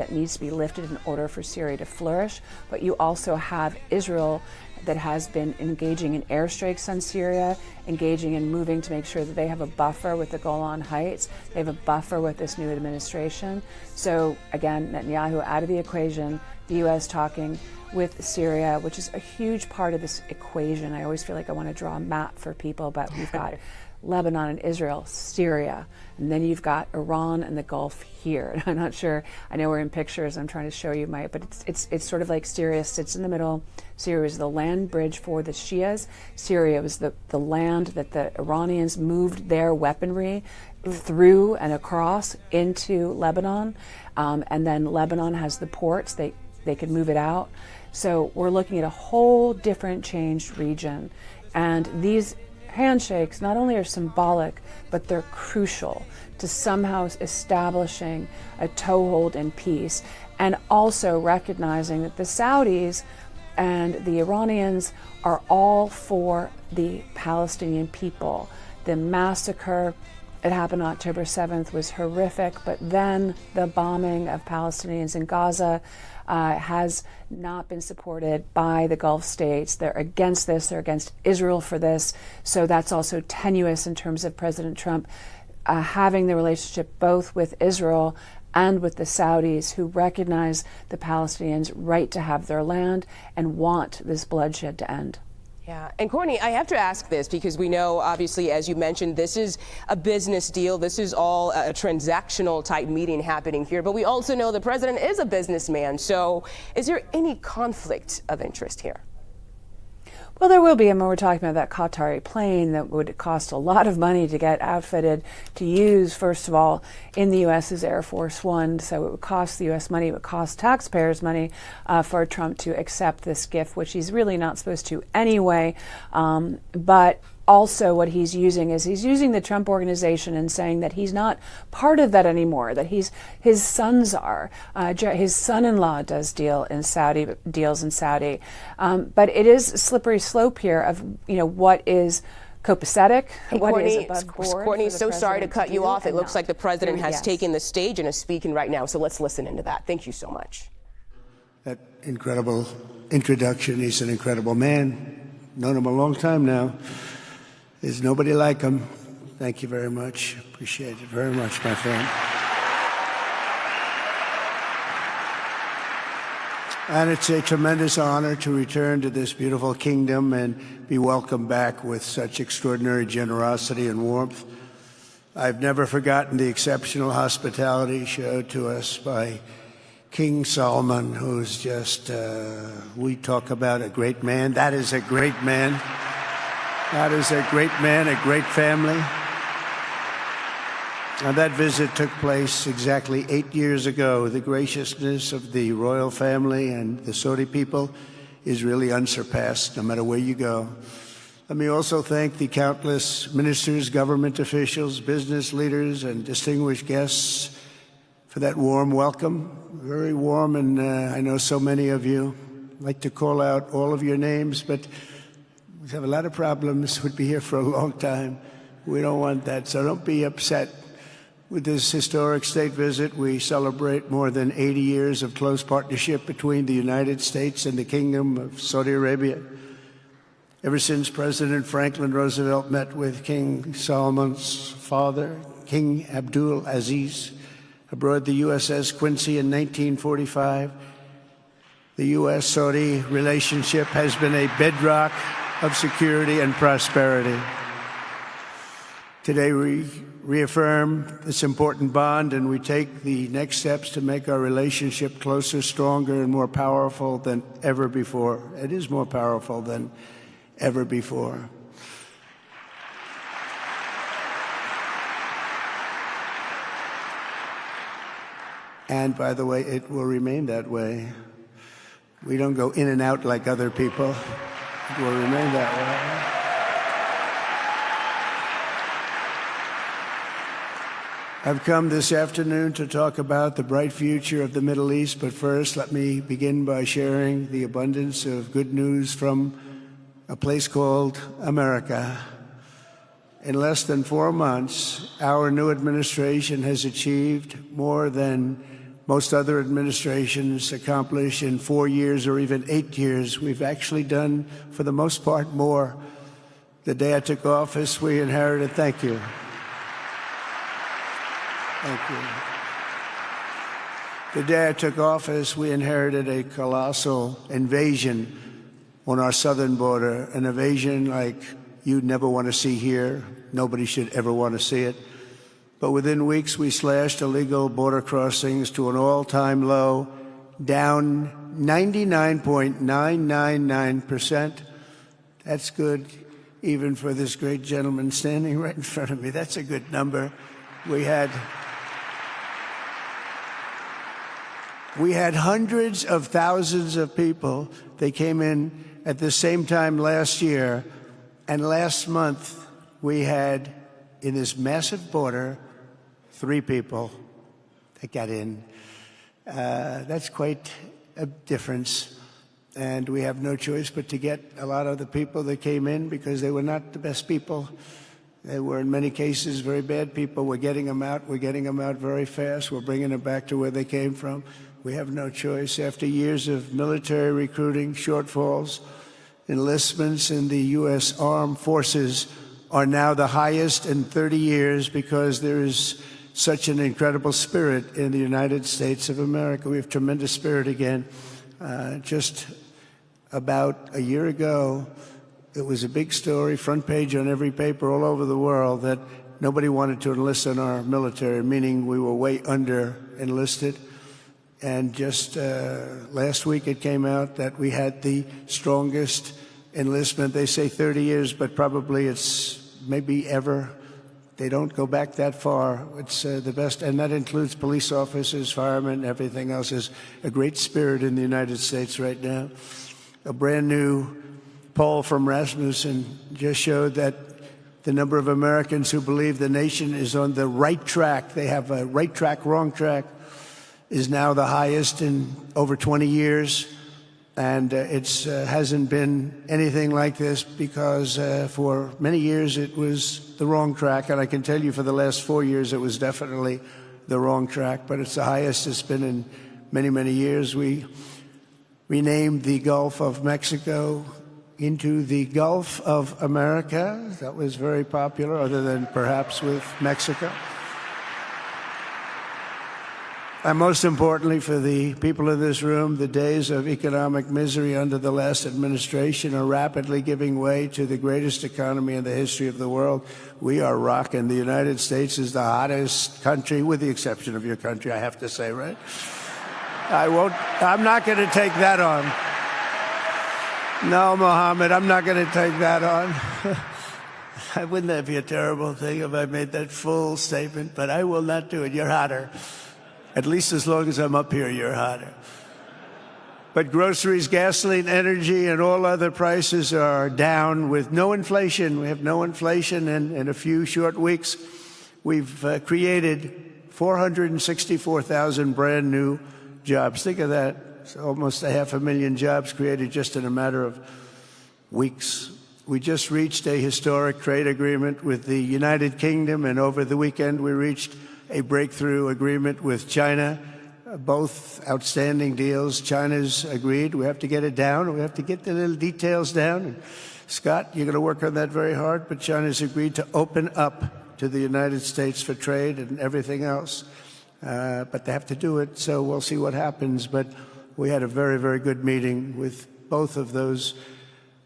that needs to be lifted in order for Syria to flourish, but you also have Israel that has been engaging in airstrikes on Syria, engaging in moving to make sure that they have a buffer with the Golan Heights, they have a buffer with this new administration. So again, Netanyahu out of the equation, the U.S. talking with Syria, which is a huge part of this equation. I always feel like I want to draw a map for people, but we've got Lebanon and Israel, Syria, and then you've got Iran and the Gulf here. And I'm not sure, I know we're in pictures, I'm trying to show you but it's sort of like Syria sits in the middle. Syria was the land bridge for the Shias. Syria was the land that the Iranians moved their weaponry through and across into Lebanon. And then Lebanon has the ports, they could move it out. So we're looking at a whole different changed region. And these handshakes not only are symbolic, but they're crucial to somehow establishing a toehold in peace, and also recognizing that the Saudis and the Iranians are all for the Palestinian people. The massacre that happened October 7th was horrific, but then the bombing of Palestinians in Gaza has not been supported by the Gulf states. They're against this, they're against Israel for this. So that's also tenuous in terms of President Trump having the relationship both with Israel and with the Saudis, who recognize the Palestinians' right to have their land and want this bloodshed to end. Yeah, and Courtney, I have to ask this because we know, obviously, as you mentioned, this is a business deal. This is all a transactional type meeting happening here. But we also know the president is a businessman. So is there any conflict of interest here? Well, there will be. I mean, we're talking about that Qatari plane that would cost a lot of money to get outfitted to use, first of all, in the U.S.'s Air Force One. So it would cost the U.S. money, it would cost taxpayers money for Trump to accept this gift, which he's really not supposed to anyway. But also what he's using is he's using the Trump organization and saying that he's not part of that anymore, that his sons are. His son-in-law does deals in Saudi. But it is a slippery slope here of, what is copacetic, what is above board. Courtney, so sorry to cut you off. It looks like the president has taken the stage and is speaking right now. So let's listen into that. Thank you so much. That incredible introduction. He's an incredible man. Known him a long time now. There's nobody like him. Thank you very much. Appreciate it very much, my friend. And it's a tremendous honor to return to this beautiful kingdom and be welcomed back with such extraordinary generosity and warmth. I've never forgotten the exceptional hospitality showed to us by King Salman, who's just, we talk about a great man. That is a great man. That is a great man, a great family. Now, that visit took place exactly 8 years ago. The graciousness of the royal family and the Saudi people is really unsurpassed, no matter where you go. Let me also thank the countless ministers, government officials, business leaders, and distinguished guests for that warm welcome. Very warm, and I know so many of you. I'd like to call out all of your names, but we have a lot of problems. We'd be here for a long time. We don't want that, so don't be upset. With this historic state visit, we celebrate more than 80 years of close partnership between the United States and the Kingdom of Saudi Arabia. Ever since President Franklin Roosevelt met with King Salman's father, King Abdul Aziz, aboard the USS Quincy in 1945, the U.S.-Saudi relationship has been a bedrock of security and prosperity. Today we reaffirm this important bond, and we take the next steps to make our relationship closer, stronger, and more powerful than ever before. It is more powerful than ever before. And by the way, it will remain that way. We don't go in and out like other people. It will remain that way. I've come this afternoon to talk about the bright future of the Middle East, but first let me begin by sharing the abundance of good news from a place called America. In less than 4 months, our new administration has achieved more than most other administrations accomplish in 4 years or even 8 years. We've actually done, for the most part, more. The day I took office, we inherited, thank you. Thank you. The day I took office, we inherited a colossal invasion on our southern border, an invasion like you'd never want to see here. Nobody should ever want to see it. But within weeks, we slashed illegal border crossings to an all-time low, down 99.999%. That's good, even for this great gentleman standing right in front of me. That's a good number. We had hundreds of thousands of people. They came in at the same time last year, and last month we had, in this massive border, 3 people that got in. That's quite a difference, and we have no choice but to get a lot of the people that came in because they were not the best people. They were, in many cases, very bad people. We're getting them out. We're getting them out very fast. We're bringing them back to where they came from. We have no choice. After years of military recruiting shortfalls, enlistments in the U.S. Armed Forces are now the highest in 30 years because there is such an incredible spirit in the United States of America. We have tremendous spirit again. Just about a year ago, it was a big story, front page on every paper all over the world, that nobody wanted to enlist in our military, meaning we were way under enlisted. And just last week it came out that we had the strongest enlistment. They say 30 years, but probably it's maybe ever. They don't go back that far. It's the best, and that includes police officers, firemen, everything else. Is a great spirit in the United States right now. A brand new poll from Rasmussen just showed that the number of Americans who believe the nation is on the right track, they have a right track, wrong track, is now the highest in over 20 years. And it hasn't been anything like this because for many years it was the wrong track. And I can tell you for the last 4 years it was definitely the wrong track. But it's the highest it's been in many, many years. We renamed the Gulf of Mexico into the Gulf of America. That was very popular, other than perhaps with Mexico. And most importantly, for the people in this room, the days of economic misery under the last administration are rapidly giving way to the greatest economy in the history of the world. We are rocking. The United States is the hottest country, with the exception of your country, I have to say, right? I'm not going to take that on. No, Mohammed, I'm not going to take that on. Wouldn't that be a terrible thing if I made that full statement? But I will not do it. You're hotter. At least as long as I'm up here, you're hotter. But groceries, gasoline, energy, and all other prices are down with no inflation. We have no inflation, and in a few short weeks, we've created 464,000 brand new jobs. Think of that. It's almost 500,000 jobs created just in a matter of weeks. We just reached a historic trade agreement with the United Kingdom, and over the weekend we reached a breakthrough agreement with China. Both outstanding deals. China's agreed. We have to get it down. We have to get the little details down. And Scott, you're going to work on that very hard, but China's agreed to open up to the United States for trade and everything else. But they have to do it, so we'll see what happens. But we had a very, very good meeting with both of those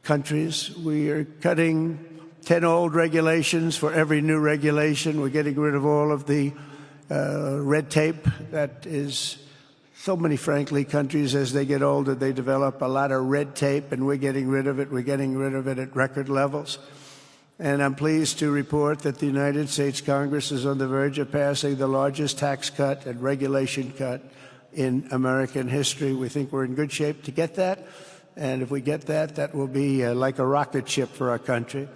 countries. We are cutting 10 old regulations for every new regulation. We're getting rid of all of the red tape that is so many, frankly, countries, as they get older, they develop a lot of red tape, and we're getting rid of it. We're getting rid of it at record levels. And I'm pleased to report that the United States Congress is on the verge of passing the largest tax cut and regulation cut in American history. We think we're in good shape to get that. And if we get that, that will be like a rocket ship for our country.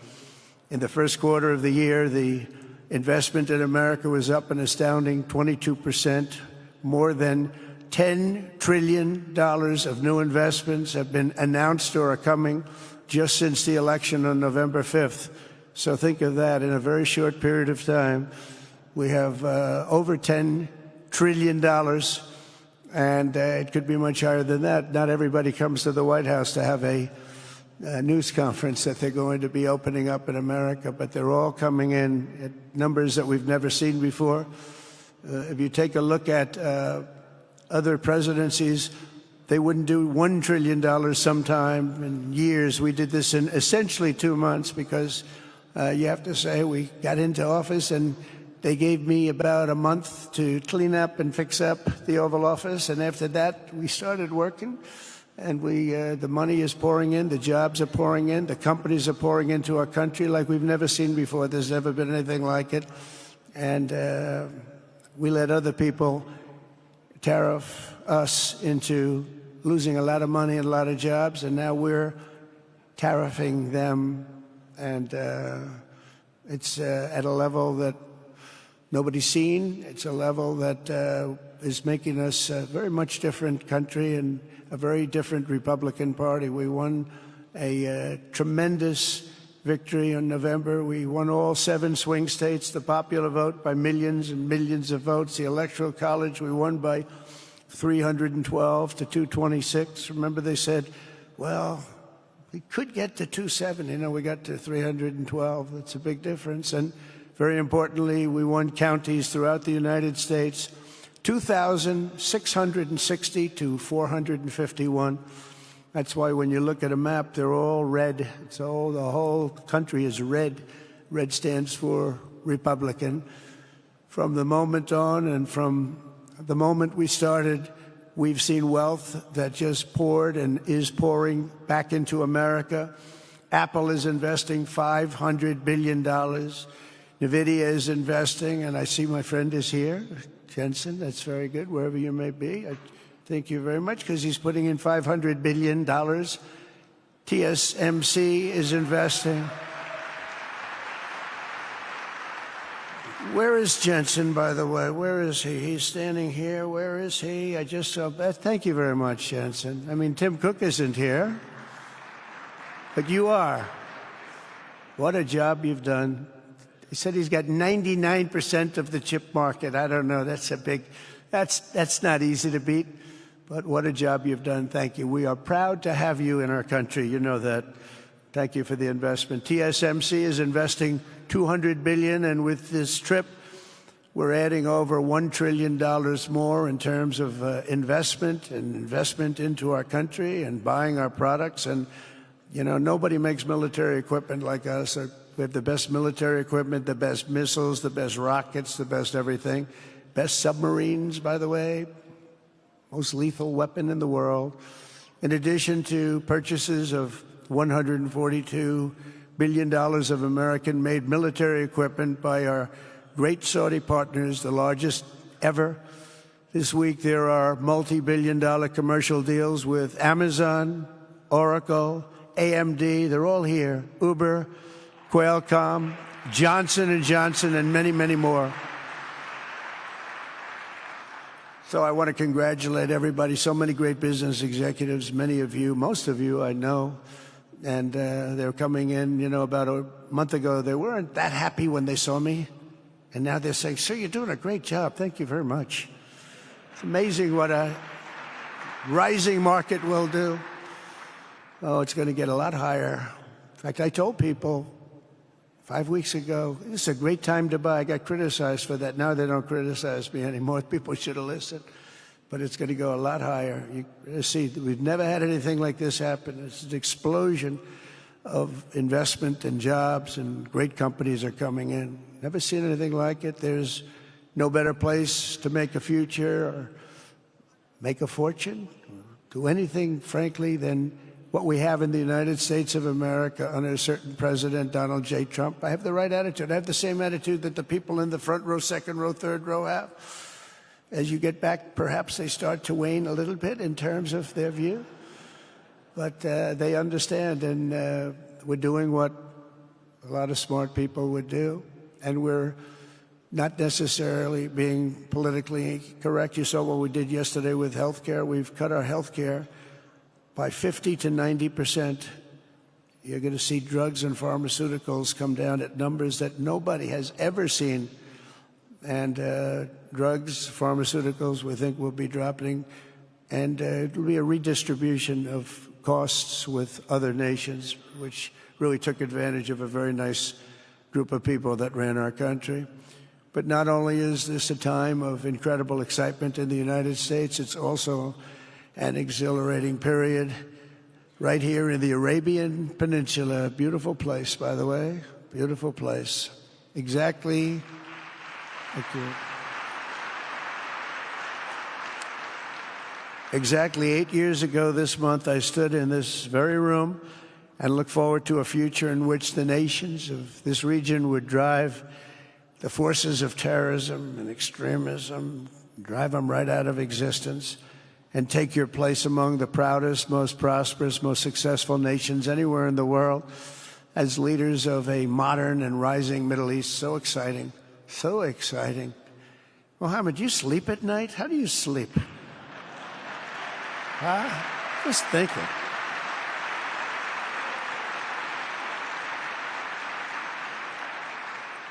In the first quarter of the year, the investment in America was up an astounding 22%. More than $10 trillion of new investments have been announced or are coming just since the election on November 5th. So think of that. In a very short period of time, we have over $10 trillion And it could be much higher than that. Not everybody comes to the White House to have a news conference that they're going to be opening up in America, but they're all coming in at numbers that we've never seen before. If you take a look at other presidencies, they wouldn't do $1 trillion sometime in years. We did this in essentially 2 months because you have to say we got into office and they gave me about a month to clean up and fix up the Oval Office. And after that, we started working. And the money is pouring in, the jobs are pouring in, the companies are pouring into our country like we've never seen before. There's never been anything like it. And we let other people tariff us into losing a lot of money and a lot of jobs, and now we're tariffing them. And it's at a level that nobody's seen. It's a level that is making us a very much different country and a very different Republican Party. We won a tremendous victory in November. We won all 7 swing states, the popular vote by millions and millions of votes. The Electoral College, we won by 312 to 226. Remember, they said, well, we could get to 270. No, we got to 312. That's a big difference. And very importantly, we won counties throughout the United States, 2,660 to 451. That's why when you look at a map, they're all red. The whole country is red. Red stands for Republican. From the moment on and from the moment we started, we've seen wealth that just poured and is pouring back into America. Apple is investing $500 billion. NVIDIA is investing, and I see my friend is here. Jensen, that's very good, wherever you may be. I thank you very much, because he's putting in $500 billion. TSMC is investing. Where is Jensen, by the way? Where is he? He's standing here. Where is he? I just saw that. Thank you very much, Jensen. I mean, Tim Cook isn't here, but you are. What a job you've done. He said he's got 99% of the chip market. I don't know. That's not easy to beat. But what a job you've done. Thank you. We are proud to have you in our country. You know that. Thank you for the investment. TSMC is investing $200 billion, and with this trip, we're adding over $1 trillion more in terms of investment into our country and buying our products. And, you know, nobody makes military equipment like us. We have the best military equipment, the best missiles, the best rockets, the best everything. Best submarines, by the way. Most lethal weapon in the world. In addition to purchases of $142 billion of American-made military equipment by our great Saudi partners, the largest ever. This week there are multi-billion-dollar commercial deals with Amazon, Oracle, AMD. They're all here. Uber, Qualcomm, Johnson & Johnson, and many, many more. So I want to congratulate everybody. So many great business executives, many of you, most of you I know. And they're coming in, you know, about a month ago. They weren't that happy when they saw me. And now they're saying, sir, you're doing a great job. Thank you very much. It's amazing what a rising market will do. Oh, it's going to get a lot higher. In fact, I told people 5 weeks ago, this is a great time to buy. I got criticized for that. Now they don't criticize me anymore. People should have listened. But it's going to go a lot higher. You see, we've never had anything like this happen. It's an explosion of investment and jobs, and great companies are coming in. Never seen anything like it. There's no better place to make a future or make a fortune, or do anything, frankly, than what we have in the United States of America under a certain President, Donald J. Trump. I have the right attitude. I have the same attitude that the people in the front row, second row, third row have. As you get back, perhaps they start to wane a little bit in terms of their view. But they understand, and we're doing what a lot of smart people would do. And we're not necessarily being politically correct. You saw what we did yesterday with health care. We've cut our health care by 50 to 90%. You're going to see drugs and pharmaceuticals come down at numbers that nobody has ever seen. and drugs, pharmaceuticals, we think will be dropping, and it will be a redistribution of costs with other nations, which really took advantage of a very nice group of people that ran our country. But not only is this a time of incredible excitement in the United States, it's also an exhilarating period right here in the Arabian Peninsula. Beautiful place, by the way, beautiful place. Exactly. Thank you. Exactly 8 years ago this month, I stood in this very room and looked forward to a future in which the nations of this region would drive the forces of terrorism and extremism, drive them right out of existence, and take your place among the proudest, most prosperous, most successful nations anywhere in the world as leaders of a modern and rising Middle East. So exciting, so exciting. Mohammed, do you sleep at night? How do you sleep? Huh? Just thinking.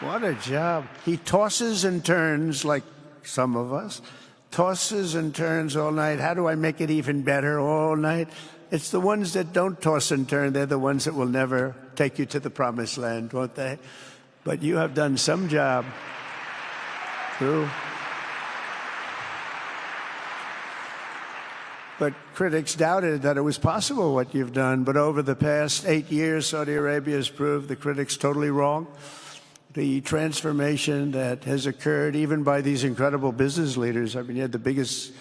What a job. He tosses and turns like some of us. Tosses and turns all night. How do I make it even better all night? It's the ones that don't toss and turn. They're the ones that will never take you to the promised land, won't they? But you have done some job. True. But critics doubted that it was possible what you've done. But over the past 8 years, Saudi Arabia has proved the critics totally wrong. The transformation that has occurred even by these incredible business leaders. I mean, you had the biggest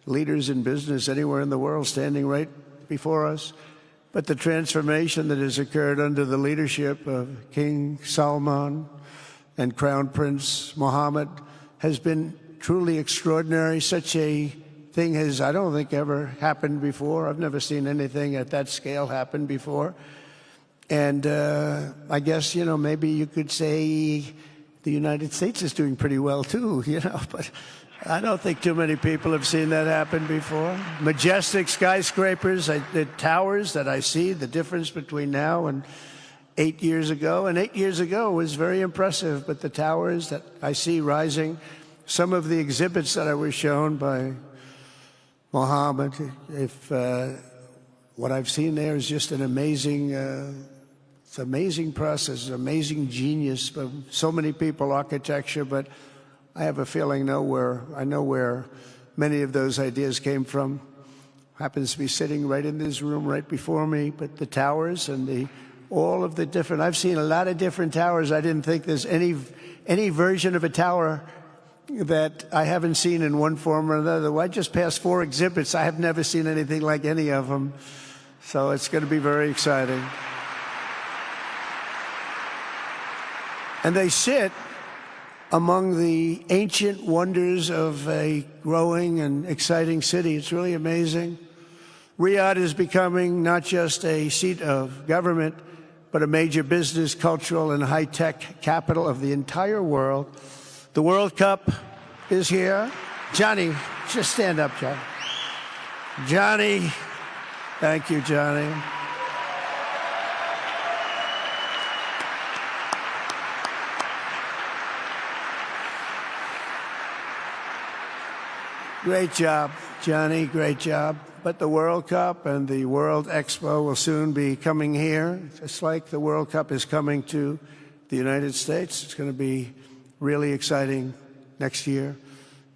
leaders in business anywhere in the world standing right before us. But the transformation that has occurred under the leadership of King Salman and Crown Prince Mohammed has been truly extraordinary. Such a thing has, I don't think, ever happened before. I've never seen anything at that scale happen before. And I guess, maybe you could say the United States is doing pretty well, too, but I don't think too many people have seen that happen before. Majestic skyscrapers, the towers that I see, the difference between now and 8 years ago. And 8 years ago was very impressive, but the towers that I see rising, some of the exhibits that I was shown by Mohammed, what I've seen there is just an amazing it's an amazing process, amazing genius of so many people, architecture, but I have a feeling I know where many of those ideas came from. Happens to be sitting right in this room right before me, but the towers and all of the different, I've seen a lot of different towers. I didn't think there's any version of a tower that I haven't seen in one form or another. Well, I just passed 4 exhibits. I have never seen anything like any of them. So it's going to be very exciting. And they sit among the ancient wonders of a growing and exciting city. It's really amazing. Riyadh is becoming not just a seat of government, but a major business, cultural, and high-tech capital of the entire world. The World Cup is here. Johnny, just stand up, John. Johnny. Thank you, Johnny. Great job, Johnny, great job. But the World Cup and the World Expo will soon be coming here, just like the World Cup is coming to the United States. It's going to be really exciting next year.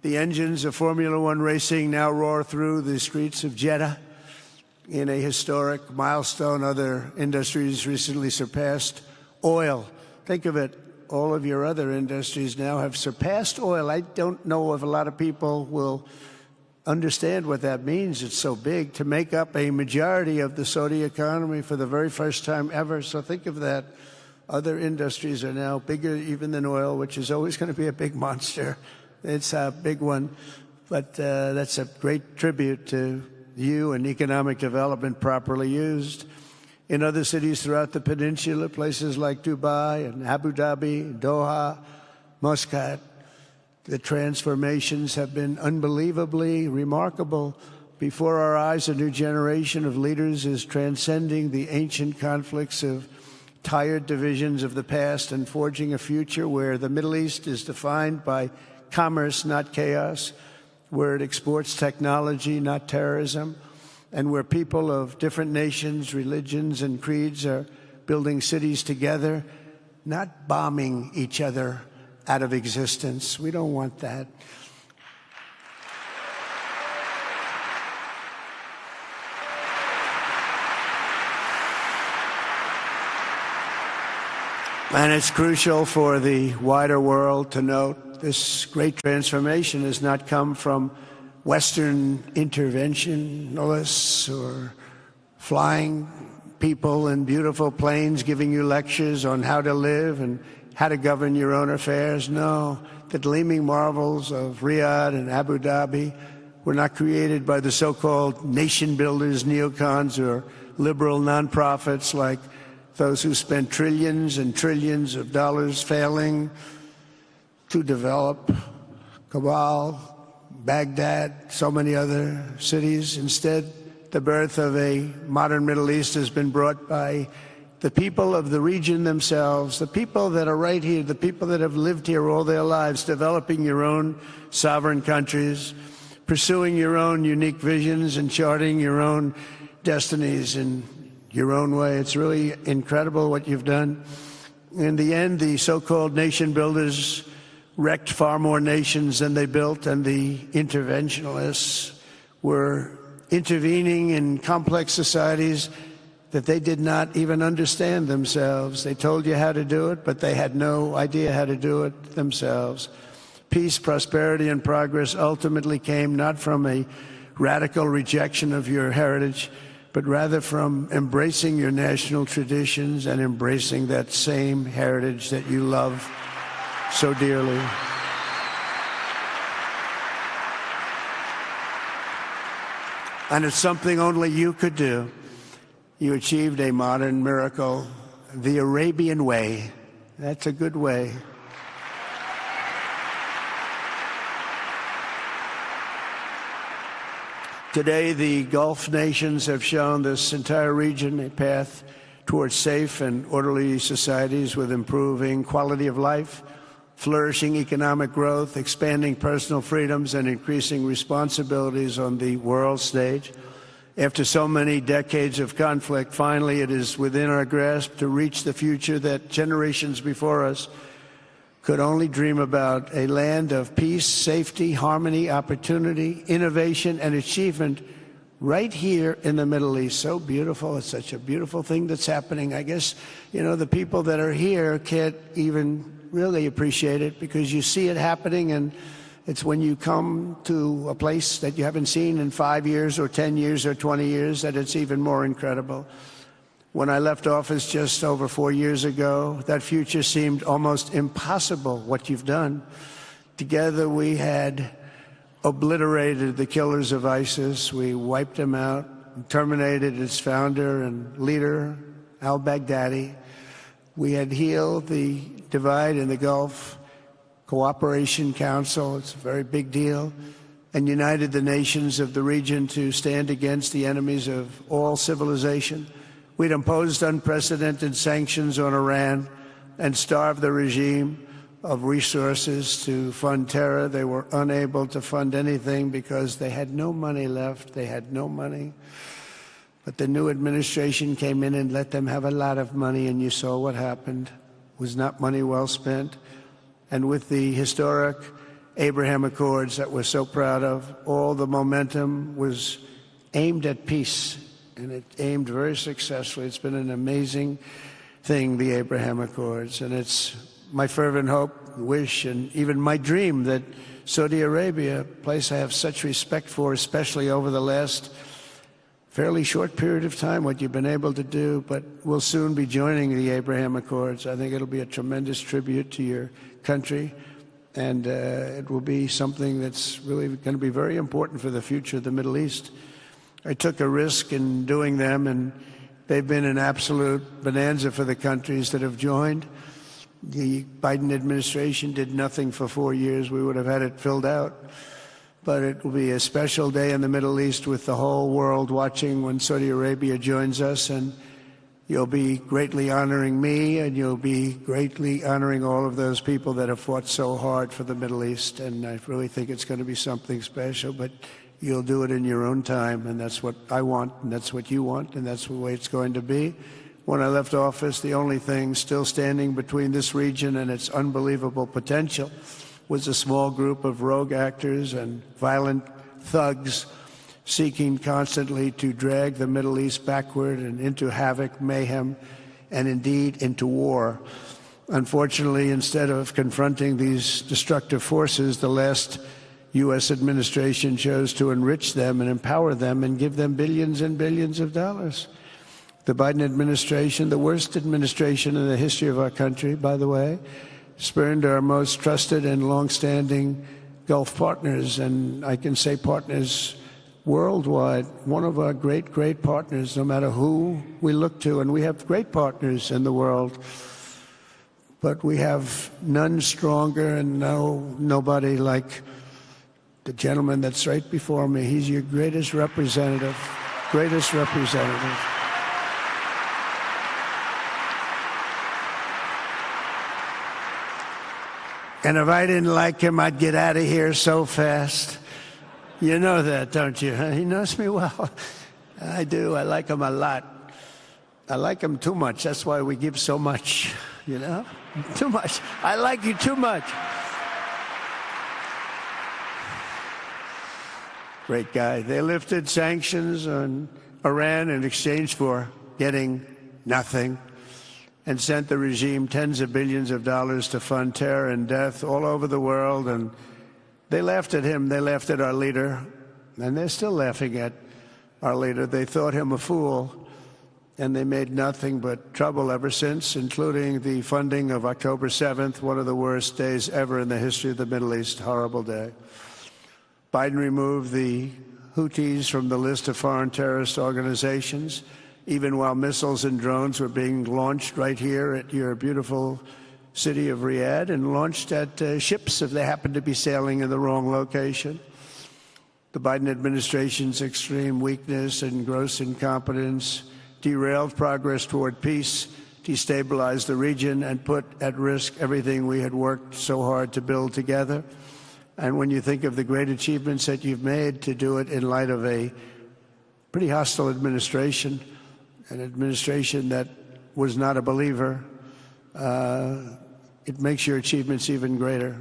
The engines of Formula One racing now roar through the streets of Jeddah in a historic milestone. Other industries recently surpassed oil. Think of it. All of your other industries now have surpassed oil. I don't know if a lot of people will understand what that means. It's so big to make up a majority of the Saudi economy for the very first time ever. So think of that. Other industries are now bigger even than oil, which is always going to be a big monster. It's a big one. But that's a great tribute to you and economic development properly used. In other cities throughout the peninsula, places like Dubai and Abu Dhabi, Doha, Muscat, the transformations have been unbelievably remarkable. Before our eyes, a new generation of leaders is transcending the ancient conflicts of tired divisions of the past and forging a future where the Middle East is defined by commerce, not chaos, where it exports technology, not terrorism, and where people of different nations, religions, and creeds are building cities together, not bombing each other out of existence. We don't want that. And it's crucial for the wider world to note this great transformation has not come from Western interventionists or flying people in beautiful planes giving you lectures on how to live and how to govern your own affairs. No, the gleaming marvels of Riyadh and Abu Dhabi were not created by the so-called nation builders, neocons, or liberal nonprofits like those who spent trillions and trillions of dollars failing to develop Kabul, Baghdad, so many other cities. Instead, the birth of a modern Middle East has been brought by the people of the region themselves, the people that are right here, the people that have lived here all their lives, developing your own sovereign countries, pursuing your own unique visions and charting your own destinies in your own way. It's really incredible what you've done. In the end, the so-called nation builders wrecked far more nations than they built, and the interventionists were intervening in complex societies that they did not even understand themselves. They told you how to do it, but they had no idea how to do it themselves. Peace, prosperity, and progress ultimately came not from a radical rejection of your heritage, but rather from embracing your national traditions and embracing that same heritage that you love so dearly. And it's something only you could do. You achieved a modern miracle, the Arabian way. That's a good way. Today, the Gulf nations have shown this entire region a path towards safe and orderly societies with improving quality of life, flourishing economic growth, expanding personal freedoms, and increasing responsibilities on the world stage. After so many decades of conflict, finally it is within our grasp to reach the future that generations before us could only dream about, a land of peace, safety, harmony, opportunity, innovation, and achievement right here in the Middle East. So beautiful. It's such a beautiful thing that's happening. I guess, the people that are here can't even really appreciate it because you see it happening, and it's when you come to a place that you haven't seen in 5 years or 10 years or 20 years that it's even more incredible. When I left office just over 4 years ago, that future seemed almost impossible, what you've done. Together we had obliterated the killers of ISIS. We wiped them out, terminated its founder and leader, al-Baghdadi. We had healed the divide in the Gulf Cooperation Council. It's a very big deal. And united the nations of the region to stand against the enemies of all civilization. We'd imposed unprecedented sanctions on Iran and starved the regime of resources to fund terror. They were unable to fund anything because they had no money left. They had no money. But the new administration came in and let them have a lot of money, and you saw what happened. It was not money well spent. And with the historic Abraham Accords that we're so proud of, all the momentum was aimed at peace. And it aimed very successfully. It's been an amazing thing, the Abraham Accords. And it's my fervent hope, wish, and even my dream that Saudi Arabia, a place I have such respect for, especially over the last fairly short period of time, what you've been able to do, but we'll soon be joining the Abraham Accords. I think it'll be a tremendous tribute to your country. And it will be something that's really going to be very important for the future of the Middle East. I took a risk in doing them, and they've been an absolute bonanza for the countries that have joined. The Biden administration did nothing for 4 years. We would have had it filled out. But it will be a special day in the Middle East with the whole world watching when Saudi Arabia joins us. And you'll be greatly honoring me, and you'll be greatly honoring all of those people that have fought so hard for the Middle East. And I really think it's going to be something special, but you'll do it in your own time, and that's what I want, and that's what you want, and that's the way it's going to be. When I left office, the only thing still standing between this region and its unbelievable potential was a small group of rogue actors and violent thugs seeking constantly to drag the Middle East backward and into havoc, mayhem, and indeed into war. Unfortunately, instead of confronting these destructive forces, the last U.S. administration chose to enrich them and empower them and give them billions and billions of dollars. The Biden administration, the worst administration in the history of our country, by the way, spurned our most trusted and long-standing Gulf partners, and I can say partners worldwide, one of our great, great partners, no matter who we look to, and we have great partners in the world, but we have none stronger and nobody like the gentleman that's right before me. He's your greatest representative, greatest representative. And if I didn't like him, I'd get out of here so fast. You know that, don't you? He knows me well. I do. I like him a lot. I like him too much. That's why we give so much, you know? Too much. I like you too much. Great guy. They lifted sanctions on Iran in exchange for getting nothing, and sent the regime tens of billions of dollars to fund terror and death all over the world. And they laughed at him. They laughed at our leader. And they're still laughing at our leader. They thought him a fool. And they made nothing but trouble ever since, including the funding of October 7th, one of the worst days ever in the history of the Middle East. Horrible day. Biden removed the Houthis from the list of foreign terrorist organizations, even while missiles and drones were being launched right here at your beautiful city of Riyadh, and launched at ships if they happened to be sailing in the wrong location. The Biden administration's extreme weakness and gross incompetence derailed progress toward peace, destabilized the region, and put at risk everything we had worked so hard to build together. And when you think of the great achievements that you've made, to do it in light of a pretty hostile administration, an administration that was not a believer, it makes your achievements even greater.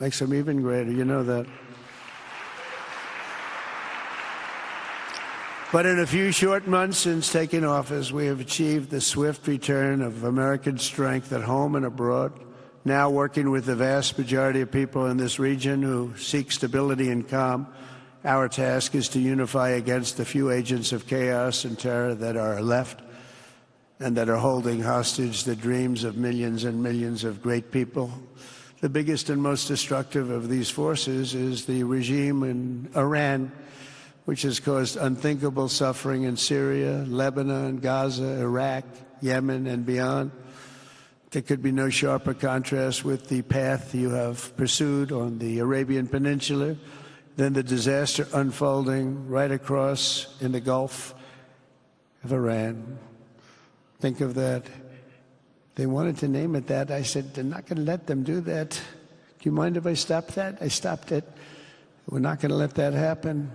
Makes them even greater, you know that. But in a few short months since taking office, we have achieved the swift return of American strength at home and abroad, now working with the vast majority of people in this region who seek stability and calm. Our task is to unify against the few agents of chaos and terror that are left and that are holding hostage the dreams of millions and millions of great people. The biggest and most destructive of these forces is the regime in Iran, which has caused unthinkable suffering in Syria, Lebanon, Gaza, Iraq, Yemen, and beyond. There could be no sharper contrast with the path you have pursued on the Arabian Peninsula than the disaster unfolding right across in the Gulf of Iran. Think of that. They wanted to name it that. I said, they're not going to let them do that. Do you mind if I stop that? I stopped it. We're not going to let that happen.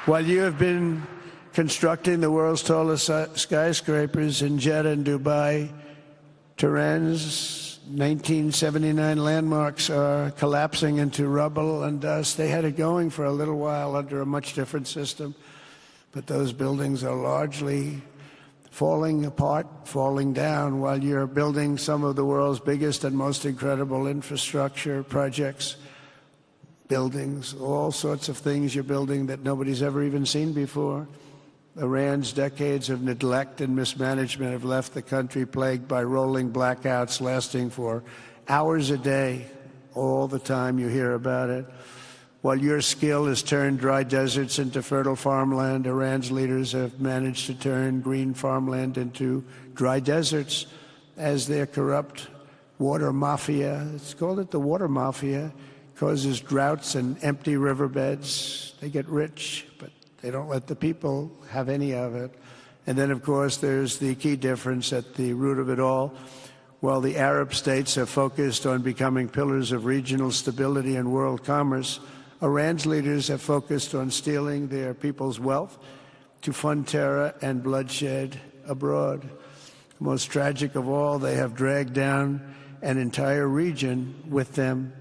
While you have been constructing the world's tallest skyscrapers in Jeddah and Dubai, Tehran's 1979 landmarks are collapsing into rubble and dust. They had it going for a little while under a much different system, but those buildings are largely falling apart, falling down, while you're building some of the world's biggest and most incredible infrastructure projects, buildings, all sorts of things you're building that nobody's ever even seen before. Iran's decades of neglect and mismanagement have left the country plagued by rolling blackouts lasting for hours a day. All the time you hear about it. While your skill has turned dry deserts into fertile farmland, Iran's leaders have managed to turn green farmland into dry deserts as their corrupt water mafia, it's called it the water mafia, causes droughts and empty riverbeds. They get rich, but they don't let the people have any of it. And then, of course, there's the key difference at the root of it all. While the Arab states are focused on becoming pillars of regional stability and world commerce, Iran's leaders have focused on stealing their people's wealth to fund terror and bloodshed abroad. Most tragic of all, they have dragged down an entire region with them.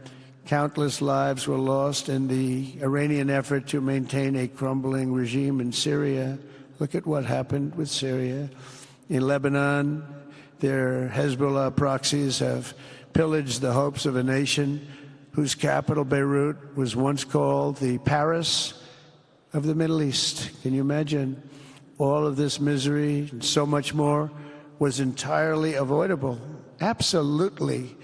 Countless lives were lost in the Iranian effort to maintain a crumbling regime in Syria. Look at what happened with Syria. In Lebanon, their Hezbollah proxies have pillaged the hopes of a nation whose capital, Beirut, was once called the Paris of the Middle East. Can you imagine? All of this misery and so much more was entirely avoidable, absolutely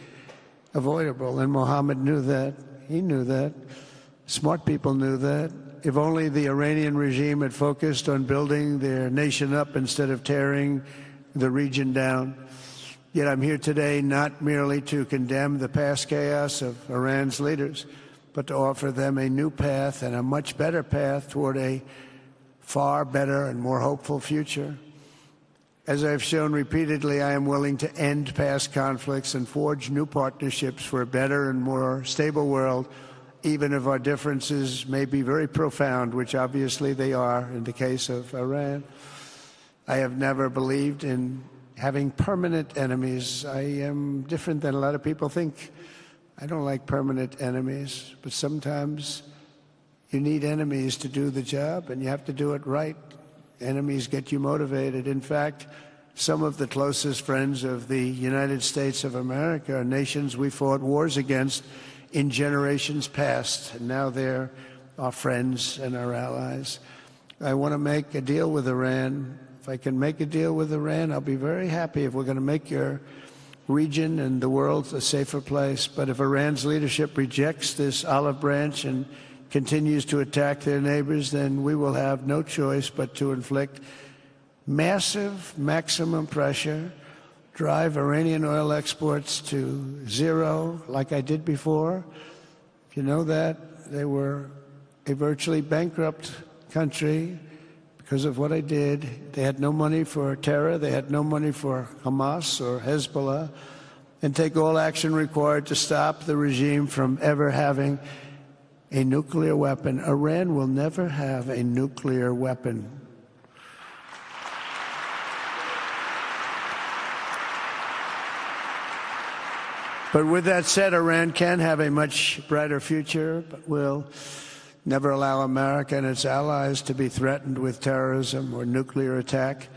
avoidable. And Mohammed knew that. He knew that. Smart people knew that. If only the Iranian regime had focused on building their nation up instead of tearing the region down. Yet I'm here today not merely to condemn the past chaos of Iran's leaders, but to offer them a new path and a much better path toward a far better and more hopeful future. As I've shown repeatedly, I am willing to end past conflicts and forge new partnerships for a better and more stable world, even if our differences may be very profound, which obviously they are in the case of Iran. I have never believed in having permanent enemies. I am different than a lot of people think. I don't like permanent enemies, but sometimes you need enemies to do the job, and you have to do it right. Enemies get you motivated. In fact, some of the closest friends of the United States of America are nations we fought wars against in generations past, and now they're our friends and our allies. I want to make a deal with Iran. If I can make a deal with Iran, I'll be very happy if we're going to make your region and the world a safer place. But if Iran's leadership rejects this olive branch and continues to attack their neighbors, then we will have no choice but to inflict massive, maximum pressure, drive Iranian oil exports to zero, like I did before. If you know that, they were a virtually bankrupt country because of what I did. They had no money for terror. They had no money for Hamas or Hezbollah, and take all action required to stop the regime from ever having a nuclear weapon. Iran will never have a nuclear weapon. But with that said, Iran can have a much brighter future, but will never allow America and its allies to be threatened with terrorism or nuclear attack.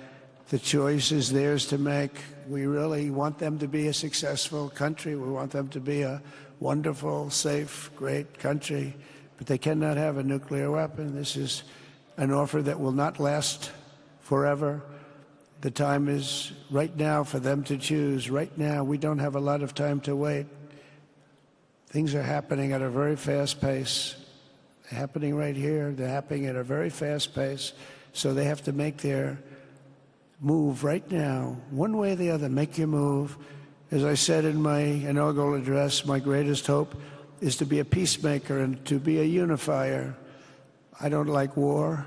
The choice is theirs to make. We really want them to be a successful country. We want them to be a wonderful, safe, great country, but they cannot have a nuclear weapon. This is an offer that will not last forever. The time is right now for them to choose. Right now, we don't have a lot of time to wait. Things are happening at a very fast pace. They're happening right here. They're happening at a very fast pace. So they have to make their move right now, one way or the other. Make your move. As I said in my inaugural address, my greatest hope is to be a peacemaker and to be a unifier. I don't like war.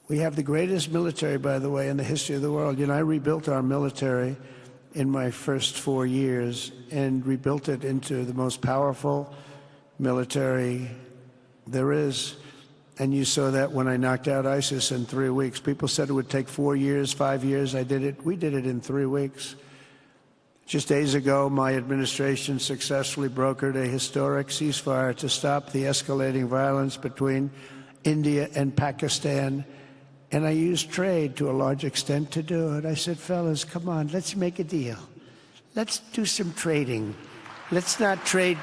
We have the greatest military, by the way, in the history of the world. You know, I rebuilt our military in my first 4 years and rebuilt it into the most powerful military there is. And you saw that when I knocked out ISIS in 3 weeks. People said it would take 4 years, 5 years. I did it. We did it in 3 weeks. Just days ago, my administration successfully brokered a historic ceasefire to stop the escalating violence between India and Pakistan. And I used trade to a large extent to do it. I said, fellas, come on, let's make a deal. Let's do some trading. Let's not trade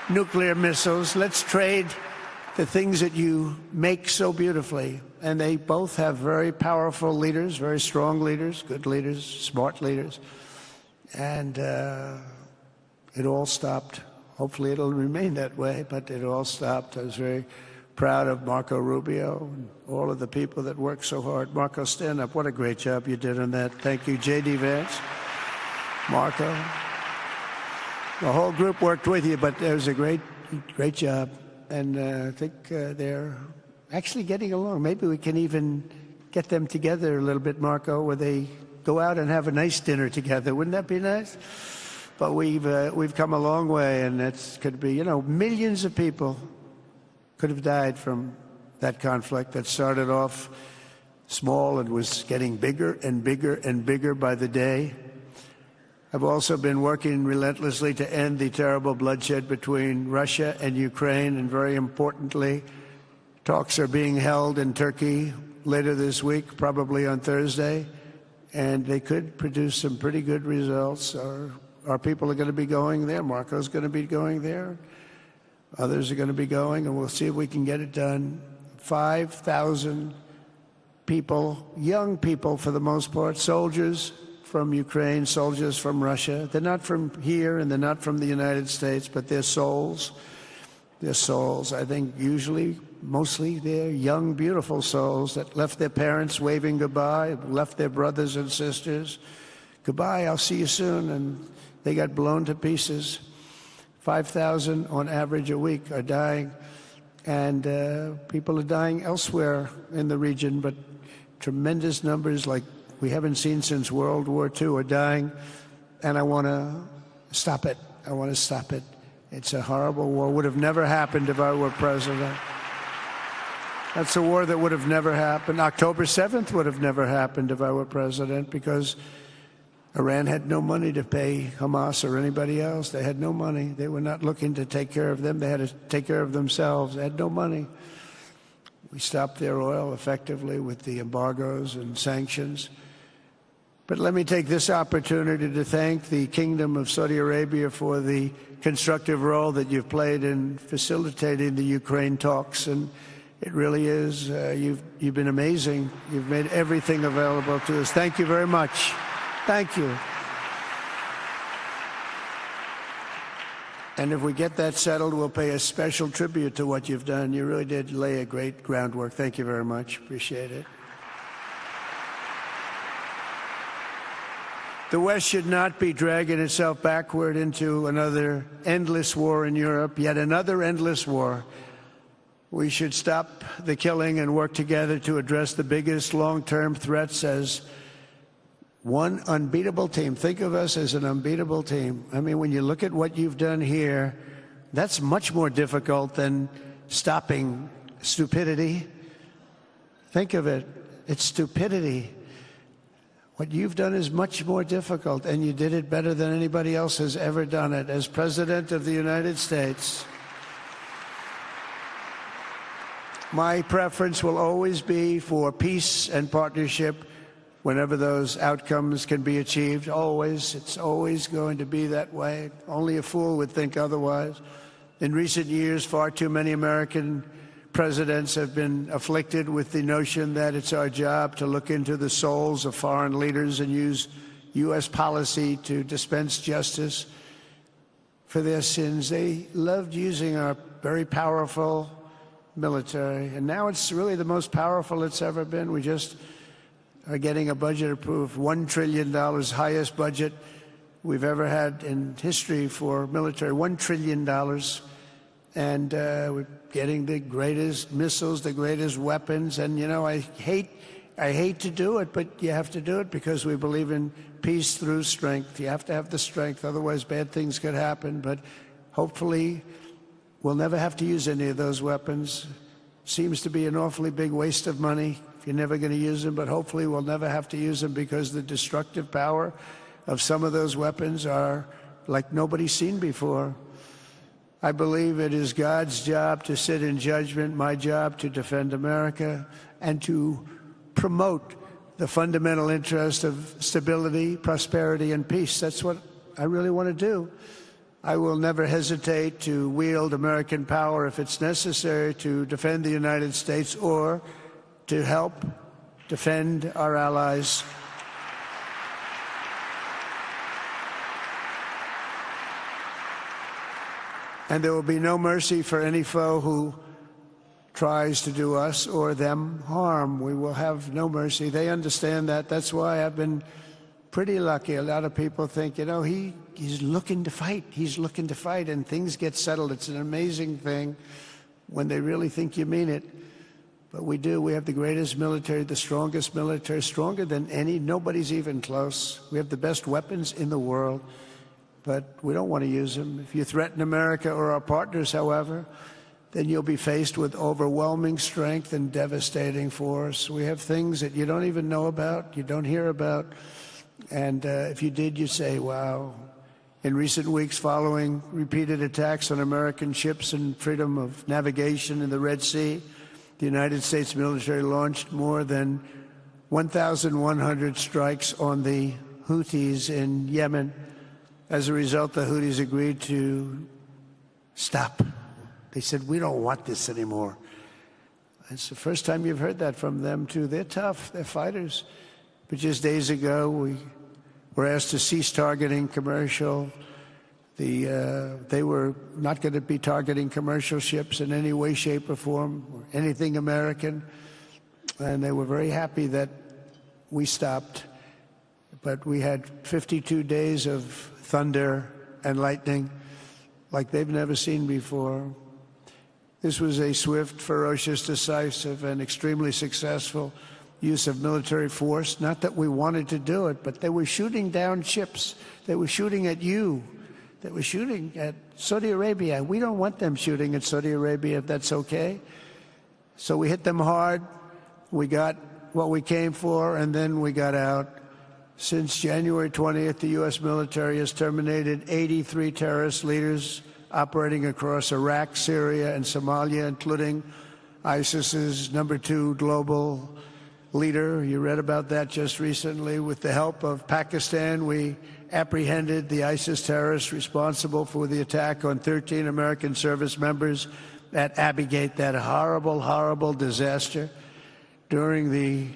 nuclear missiles. Let's trade the things that you make so beautifully. And they both have very powerful leaders, very strong leaders, good leaders, smart leaders. And it all stopped. Hopefully it'll remain that way, but it all stopped. I was very proud of Marco Rubio and all of the people that worked so hard. Marco, stand up. What a great job you did on that. Thank you, J.D. Vance, Marco. The whole group worked with you, but there was a great great job. And I think they're actually getting along. Maybe we can even get them together a little bit, Marco, where they go out and have a nice dinner together. Wouldn't that be nice? But we've come a long way, and it could be, millions of people could have died from that conflict that started off small and was getting bigger and bigger and bigger by the day. I've also been working relentlessly to end the terrible bloodshed between Russia and Ukraine, and very importantly, talks are being held in Turkey later this week, probably on Thursday, and they could produce some pretty good results. Our people are going to be going there. Marco's going to be going there. Others are going to be going, and we'll see if we can get it done. 5,000 people, young people for the most part, soldiers from Ukraine, soldiers from Russia. They're not from here and they're not from the United States, but they're souls. They're souls. I think usually, mostly, they're young, beautiful souls that left their parents waving goodbye, left their brothers and sisters. Goodbye, I'll see you soon. And they got blown to pieces. 5,000 on average a week are dying. And people are dying elsewhere in the region, but tremendous numbers like we haven't seen since World War II are dying. And I want to stop it. I want to stop it. It's a horrible war. Would have never happened if I were president. That's a war that would have never happened. October 7th would have never happened if I were president, because Iran had no money to pay Hamas or anybody else. They had no money. They were not looking to take care of them. They had to take care of themselves. They had no money. We stopped their oil effectively with the embargoes and sanctions. But let me take this opportunity to thank the Kingdom of Saudi Arabia for the constructive role that you've played in facilitating the Ukraine talks. And it really is, you've been amazing. You've made everything available to us. Thank you very much. Thank you. And if we get that settled, we'll pay a special tribute to what you've done. You really did lay a great groundwork. Thank you very much. Appreciate it. The West should not be dragging itself backward into another endless war in Europe, yet another endless war. We should stop the killing and work together to address the biggest long-term threats as one unbeatable team. Think of us as an unbeatable team. I mean, when you look at what you've done here, that's much more difficult than stopping stupidity. Think of it. It's stupidity. What you've done is much more difficult, and you did it better than anybody else has ever done it. As President of the United States, my preference will always be for peace and partnership whenever those outcomes can be achieved. Always. It's always going to be that way. Only a fool would think otherwise. In recent years, far too many American presidents have been afflicted with the notion that it's our job to look into the souls of foreign leaders and use U.S. policy to dispense justice for their sins. They loved using our very powerful military, and now it's really the most powerful it's ever been. We just are getting a budget approved, $1 trillion, highest budget we've ever had in history for military, $1 trillion. And we're getting the greatest missiles, the greatest weapons. And, I hate to do it, but you have to do it because we believe in peace through strength. You have to have the strength, otherwise bad things could happen. But hopefully we'll never have to use any of those weapons. Seems to be an awfully big waste of money if you're never going to use them, but hopefully we'll never have to use them, because the destructive power of some of those weapons are like nobody's seen before. I believe it is God's job to sit in judgment, my job to defend America and to promote the fundamental interest of stability, prosperity, and peace. That's what I really want to do. I will never hesitate to wield American power if it's necessary to defend the United States or to help defend our allies. And there will be no mercy for any foe who tries to do us or them harm. We will have no mercy. They understand that. That's why I've been pretty lucky. A lot of people think, he he's looking to fight. He's looking to fight, and things get settled. It's an amazing thing when they really think you mean it. But we do. We have the greatest military, the strongest military, stronger than any. Nobody's even close. We have the best weapons in the world, but we don't want to use them. If you threaten America or our partners, however, then you'll be faced with overwhelming strength and devastating force. We have things that you don't even know about, you don't hear about, and if you did, you'd say, wow. In recent weeks, following repeated attacks on American ships and freedom of navigation in the Red Sea, the United States military launched more than 1,100 strikes on the Houthis in Yemen. As a result, the Houthis agreed to stop. They said, we don't want this anymore. It's the first time you've heard that from them, too. They're tough. They're fighters. But just days ago, we were asked to cease targeting commercial. They were not going to be targeting commercial ships in any way, shape, or form, or anything American. And they were very happy that we stopped. But we had 52 days of thunder and lightning like they've never seen before. This was a swift, ferocious, decisive, and extremely successful use of military force. Not that we wanted to do it, but they were shooting down ships. They were shooting at you. They were shooting at Saudi Arabia. We don't want them shooting at Saudi Arabia, if that's okay. So we hit them hard. We got what we came for, and then we got out. Since January 20th, the U.S. military has terminated 83 terrorist leaders operating across Iraq, Syria, and Somalia, including ISIS's #2 global leader. You read about that just recently. With the help of Pakistan, we apprehended the ISIS terrorists responsible for the attack on 13 American service members at Abbey Gate, that horrible, horrible disaster. During this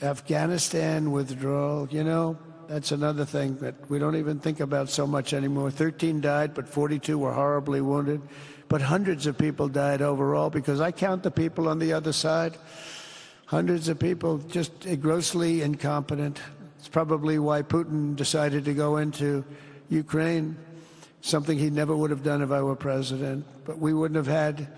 Afghanistan withdrawal, you know, that's another thing that we don't even think about so much anymore. 13 died, but 42 were horribly wounded. But hundreds of people died overall, because I count the people on the other side. Hundreds of people just grossly incompetent. It's probably why Putin decided to go into Ukraine, something he never would have done if I were president. But we wouldn't have had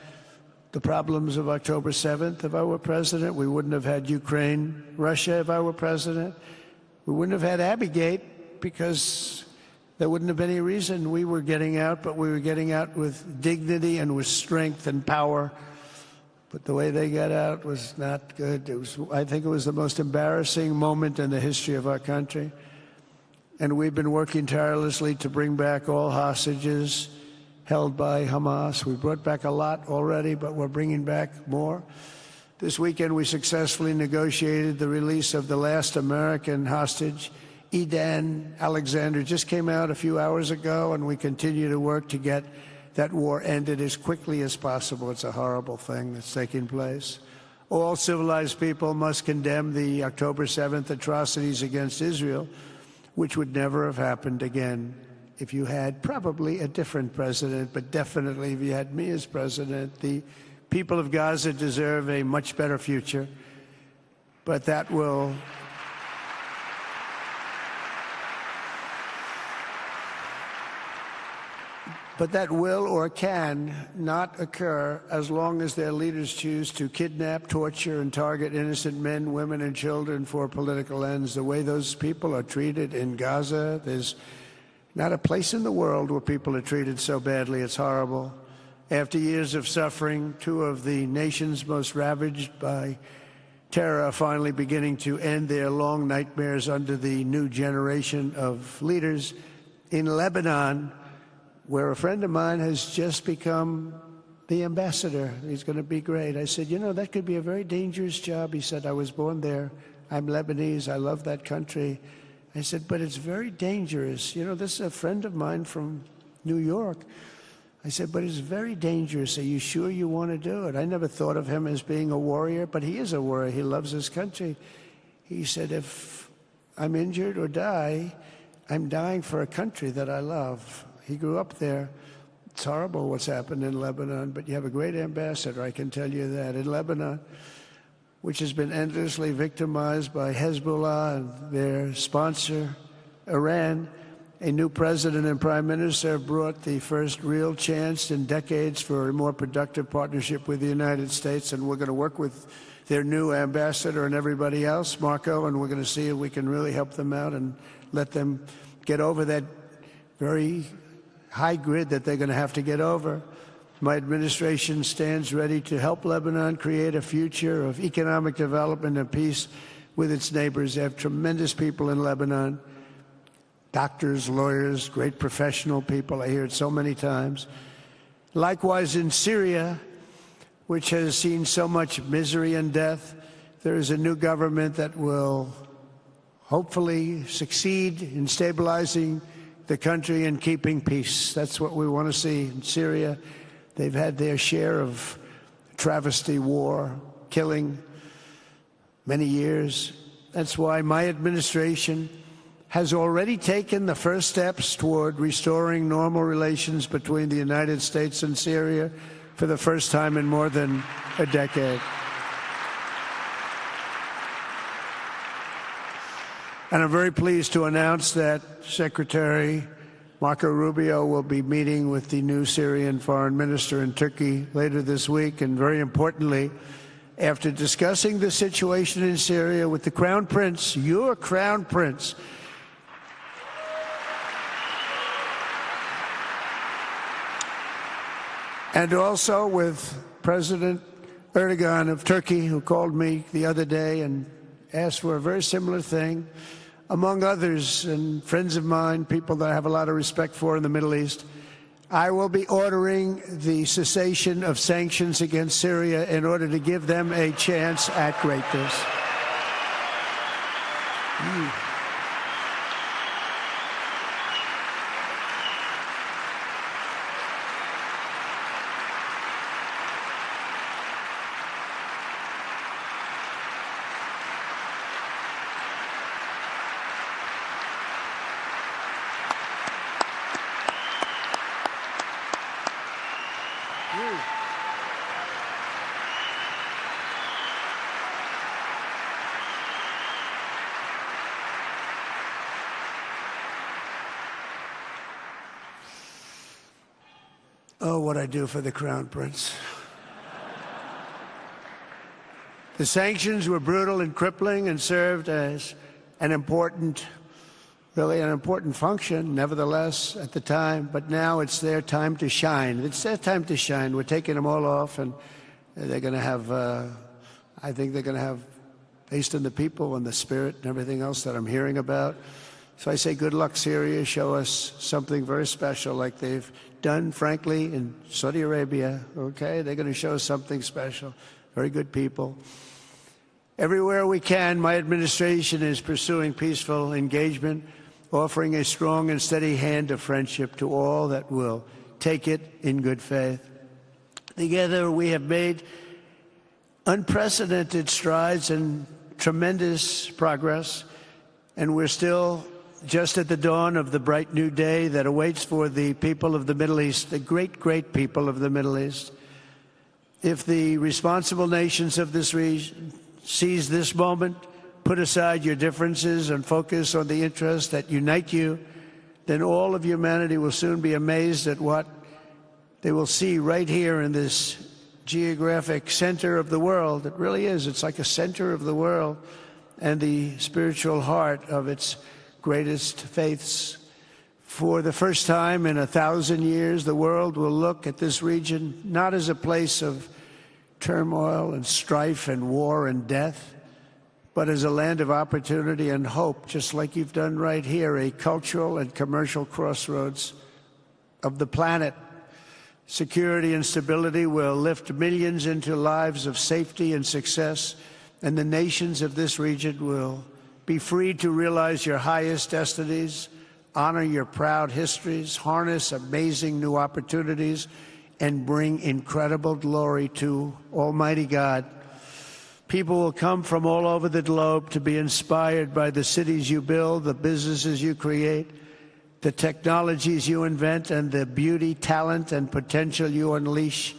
the problems of October 7th if I were president. We wouldn't have had Ukraine, Russia if I were president. We wouldn't have had Abbey Gate, because there wouldn't have been any reason we were getting out, but we were getting out with dignity and with strength and power. But the way they got out was not good. I think it was the most embarrassing moment in the history of our country. And we've been working tirelessly to bring back all hostages held by Hamas. We brought back a lot already, but we're bringing back more. This weekend, we successfully negotiated the release of the last American hostage, Edan Alexander. Just came out a few hours ago, and we continue to work to get that war ended as quickly as possible. It's a horrible thing that's taking place. All civilized people must condemn the October 7th atrocities against Israel, which would never have happened again if you had probably a different president, but definitely if you had me as president. The people of Gaza deserve a much better future, but that will or can not occur as long as their leaders choose to kidnap, torture, and target innocent men, women, and children for political ends. The way those people are treated in Gaza, there's not a place in the world where people are treated so badly. It's horrible. After years of suffering, two of the nations most ravaged by terror are finally beginning to end their long nightmares under the new generation of leaders. In Lebanon, where a friend of mine has just become the ambassador. He's going to be great. I said, you know, that could be a very dangerous job. He said, I was born there. I'm Lebanese. I love that country. I said, but it's very dangerous. You know, this is a friend of mine from New York. I said, but it's very dangerous. Are you sure you want to do it? I never thought of him as being a warrior, but he is a warrior. He loves his country. He said, if I'm injured or die, I'm dying for a country that I love. He grew up there. It's horrible what's happened in Lebanon, but you have a great ambassador, I can tell you that. In Lebanon, which has been endlessly victimized by Hezbollah and their sponsor, Iran, a new president and prime minister have brought the first real chance in decades for a more productive partnership with the United States, and we're going to work with their new ambassador and everybody else, Marco, and we're going to see if we can really help them out and let them get over that very high grid that they're going to have to get over. My administration stands ready to help Lebanon create a future of economic development and peace with its neighbors. They have tremendous people in Lebanon, doctors, lawyers, great professional people. I hear it so many times. Likewise, in Syria, which has seen so much misery and death, there is a new government that will hopefully succeed in stabilizing the country and keeping peace. That's what we want to see in Syria. They've had their share of travesty, war, killing, many years. That's why my administration has already taken the first steps toward restoring normal relations between the United States and Syria for the first time in more than a decade. And I'm very pleased to announce that Secretary Marco Rubio will be meeting with the new Syrian foreign minister in Turkey later this week. And very importantly, after discussing the situation in Syria with the Crown Prince, your Crown Prince, and also with President Erdogan of Turkey, who called me the other day and asked for a very similar thing, among others, and friends of mine, people that I have a lot of respect for in the Middle East, I will be ordering the cessation of sanctions against Syria in order to give them a chance at greatness. Oh, what I do for the Crown Prince. The sanctions were brutal and crippling and served as an important, really an important function, nevertheless, at the time. But now it's their time to shine. It's their time to shine. We're taking them all off, and they're going to have, I think they're going to have, based on the people and the spirit and everything else that I'm hearing about. So I say good luck, Syria. Show us something very special like they've done, frankly, in Saudi Arabia. Okay, they're going to show us something special. Very good people. Everywhere we can, my administration is pursuing peaceful engagement, offering a strong and steady hand of friendship to all that will take it in good faith. Together, we have made unprecedented strides and tremendous progress, and we're still just at the dawn of the bright new day that awaits for the people of the Middle East, the great, great people of the Middle East. If the responsible nations of this region seize this moment, put aside your differences and focus on the interests that unite you, then all of humanity will soon be amazed at what they will see right here in this geographic center of the world. It really is. It's like a center of the world and the spiritual heart of its greatest faiths. For the first time in 1,000 years, the world will look at this region not as a place of turmoil and strife and war and death, but as a land of opportunity and hope, just like you've done right here, a cultural and commercial crossroads of the planet. Security and stability will lift millions into lives of safety and success, and the nations of this region will be free to realize your highest destinies, honor your proud histories, harness amazing new opportunities, and bring incredible glory to Almighty God. People will come from all over the globe to be inspired by the cities you build, the businesses you create, the technologies you invent, and the beauty, talent, and potential you unleash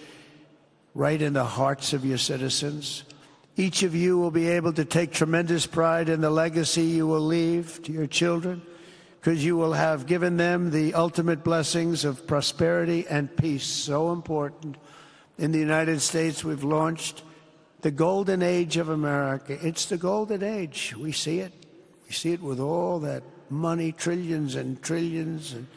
right in the hearts of your citizens. Each of you will be able to take tremendous pride in the legacy you will leave to your children, because you will have given them the ultimate blessings of prosperity and peace, so important. In the United States, we've launched the golden age of America. It's the golden age. We see it. We see it with all that money, trillions and trillions of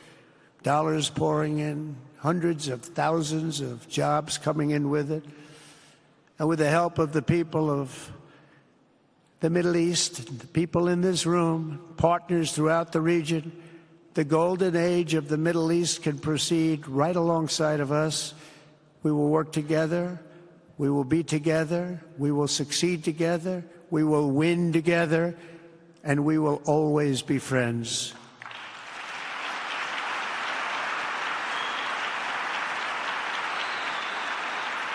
dollars pouring in, hundreds of thousands of jobs coming in with it. And with the help of the people of the Middle East, the people in this room, partners throughout the region, the golden age of the Middle East can proceed right alongside of us. We will work together. We will be together. We will succeed together. We will win together. And we will always be friends.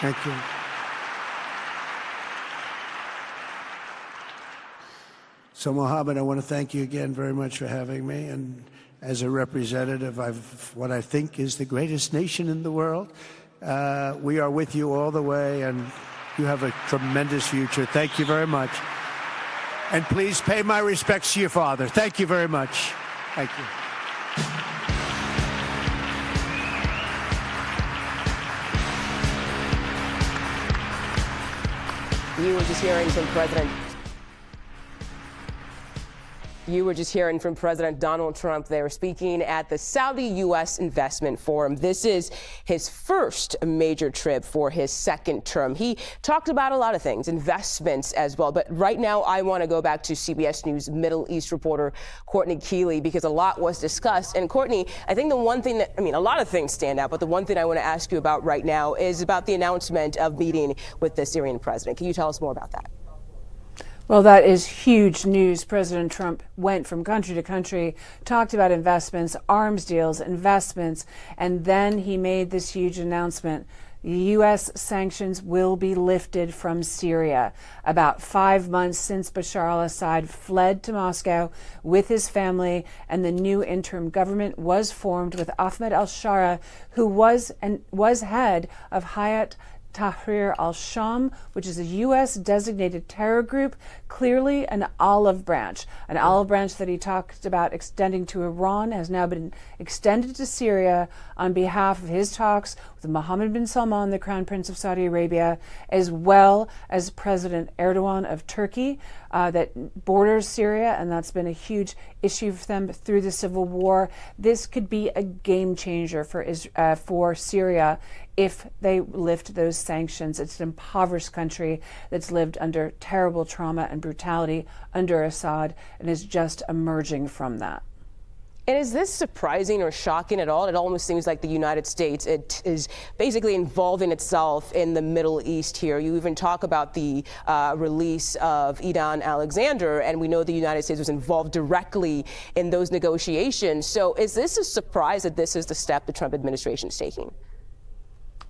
Thank you. So, Mohammed, I want to thank you again very much for having me. And as a representative of what I think is the greatest nation in the world, we are with you all the way, and you have a tremendous future. Thank you very much. And please pay my respects to your father. Thank you very much. Thank you. You were just hearing from President Donald Trump there speaking at the Saudi-U.S. Investment Forum. This is his first major trip for his second term. He talked about a lot of things, investments as well. But right now, I want to go back to CBS News Middle East reporter Courtney Keeley, because a lot was discussed. And Courtney, I think the one thing that, a lot of things stand out, but the one thing I want to ask you about right now is about the announcement of meeting with the Syrian president. Can you tell us more about that? Well, that is huge news. President Trump went from country to country, talked about investments, arms deals, investments, and then he made this huge announcement. U.S. sanctions will be lifted from Syria. About 5 months since Bashar al-Assad fled to Moscow with his family, and the new interim government was formed with Ahmed al-Shara, who was head of Hayat Tahrir al-Sham, which is a U.S. designated terror group, clearly an olive branch. An olive branch that he talked about extending to Iran has now been extended to Syria on behalf of his talks with Mohammed bin Salman, the Crown Prince of Saudi Arabia, as well as President Erdogan of Turkey, that borders Syria, and that's been a huge issue for them through the civil war. This could be a game changer for Syria if they lift those sanctions. It's an impoverished country that's lived under terrible trauma and brutality under Assad and is just emerging from that. And is this surprising or shocking at all? It almost seems like the United States, it is basically involving itself in the Middle East here. You even talk about the release of Edan Alexander, and we know the United States was involved directly in those negotiations. So is this a surprise that this is the step the Trump administration is taking?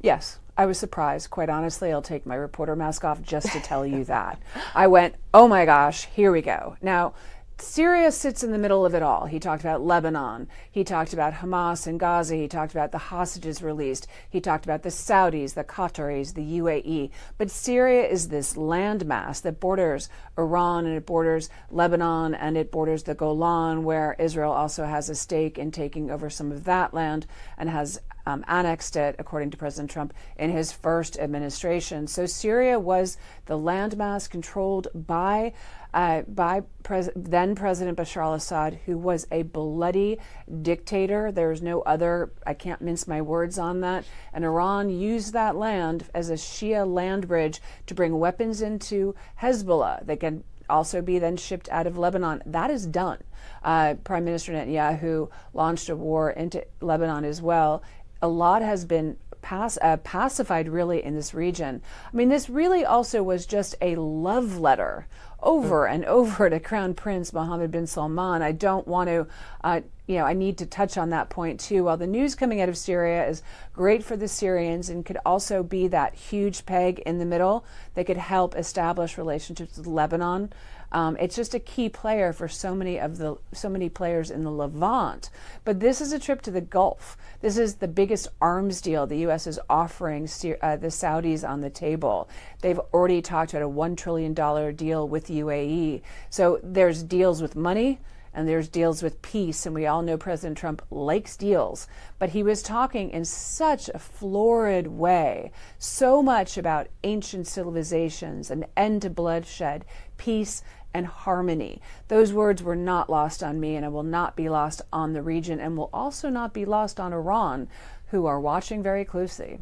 Yes, I was surprised. Quite honestly, I'll take my reporter mask off just to tell you that. I went, oh my gosh, here we go. Now, Syria sits in the middle of it all. He talked about Lebanon. He talked about Hamas and Gaza. He talked about the hostages released. He talked about the Saudis, the Qataris, the UAE. But Syria is this landmass that borders Iran, and it borders Lebanon, and it borders the Golan, where Israel also has a stake in taking over some of that land and has annexed it, according to President Trump, in his first administration. So Syria was the landmass controlled by then President Bashar al-Assad, who was a bloody dictator. There's no other, I can't mince my words on that. And Iran used that land as a Shia land bridge to bring weapons into Hezbollah. They can also be then shipped out of Lebanon. That is done. Prime Minister Netanyahu launched a war into Lebanon as well. A lot has been pacified really in this region. This really also was just a love letter over and over to Crown Prince Mohammed bin Salman. I don't want to, I need to touch on that point too. While the news coming out of Syria is great for the Syrians and could also be that huge peg in the middle that could help establish relationships with Lebanon, it's just a key player for so many players in the Levant. But this is a trip to the Gulf. This is the biggest arms deal the U.S. is offering the Saudis on the table. They've already talked about a $1 trillion deal with UAE. So there's deals with money, and there's deals with peace, and we all know President Trump likes deals, but he was talking in such a florid way, so much about ancient civilizations, an end to bloodshed, peace, and harmony. Those words were not lost on me, and it will not be lost on the region, and will also not be lost on Iran, who are watching very closely.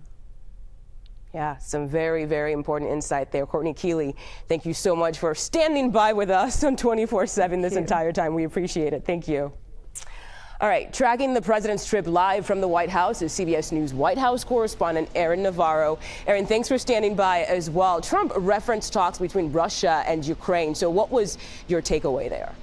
Yeah, some very, very important insight there. Courtney Keeley, thank you so much for standing by with us on 24/7 this entire time. We appreciate it. Thank you. All right, tracking the president's trip live from the White House is CBS News White House correspondent Aaron Navarro. Aaron, thanks for standing by as well. Trump referenced talks between Russia and Ukraine. So what was your takeaway there?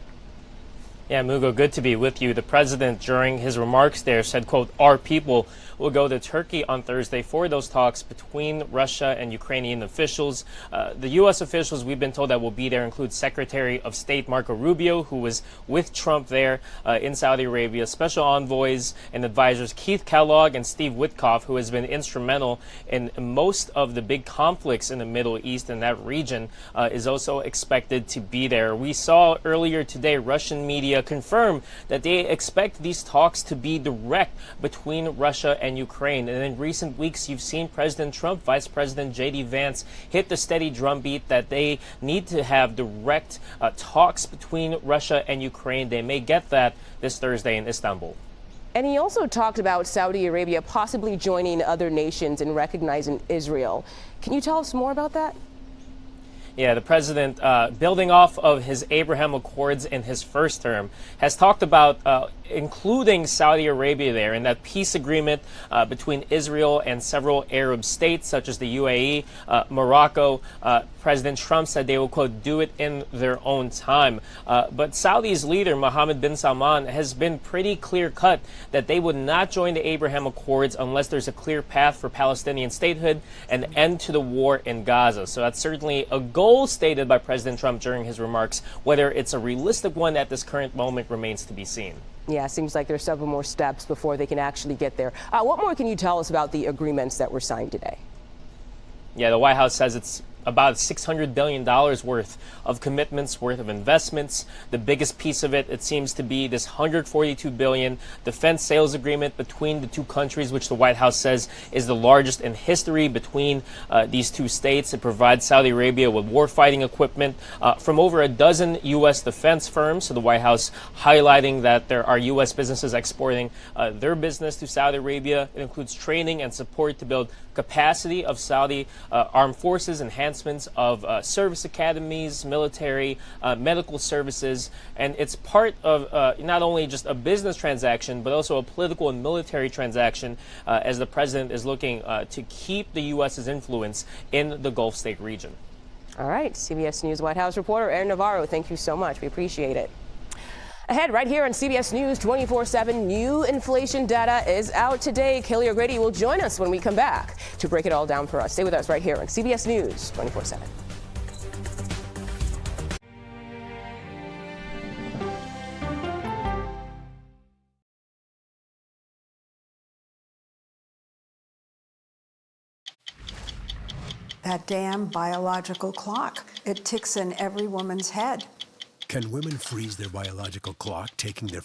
Yeah, Mugo, good to be with you. The president, during his remarks there, said, quote, "Our people will go to Turkey on Thursday for those talks between Russia and Ukrainian officials." The U.S. officials we've been told that will be there include Secretary of State Marco Rubio, who was with Trump there in Saudi Arabia, special envoys and advisors Keith Kellogg and Steve Witkoff, who has been instrumental in most of the big conflicts in the Middle East, and that region is also expected to be there. We saw earlier today Russian media confirm that they expect these talks to be direct between Russia and Ukraine. And in recent weeks, you've seen President Trump, Vice President J.D. Vance hit the steady drumbeat that they need to have direct talks between Russia and Ukraine. They may get that this Thursday in Istanbul. And he also talked about Saudi Arabia possibly joining other nations in recognizing Israel. Can you tell us more about that? Yeah, the president, building off of his Abraham Accords in his first term, has talked about including Saudi Arabia there in that peace agreement between Israel and several Arab states, such as the UAE, Morocco. President Trump said they will, quote, "do it in their own time." But Saudi's leader, Mohammed bin Salman, has been pretty clear-cut that they would not join the Abraham Accords unless there's a clear path for Palestinian statehood and end to the war in Gaza. So that's certainly a goal stated by President Trump during his remarks. Whether it's a realistic one at this current moment remains to be seen. Yeah, seems like there's several more steps before they can actually get there. What more can you tell us about the agreements that were signed today? Yeah, the White House says it's about $600 billion worth of commitments, worth of investments. The biggest piece of it, it seems to be this $142 billion defense sales agreement between the two countries, which the White House says is the largest in history between these two states. It provides Saudi Arabia with warfighting equipment from over a dozen U.S. defense firms. So the White House highlighting that there are U.S. businesses exporting their business to Saudi Arabia. It includes training and support to build capacity of Saudi armed forces, enhancements of service academies, military, medical services, and it's part of not only just a business transaction, but also a political and military transaction as the president is looking to keep the U.S.'s influence in the Gulf state region. All right, CBS News White House reporter Aaron Navarro, thank you so much. We appreciate it. Ahead, right here on CBS News 24/7, new inflation data is out today. Kelly O'Grady will join us when we come back to break it all down for us. Stay with us right here on CBS News 24/7. That damn biological clock. It ticks in every woman's head. Can women freeze their biological clock, taking their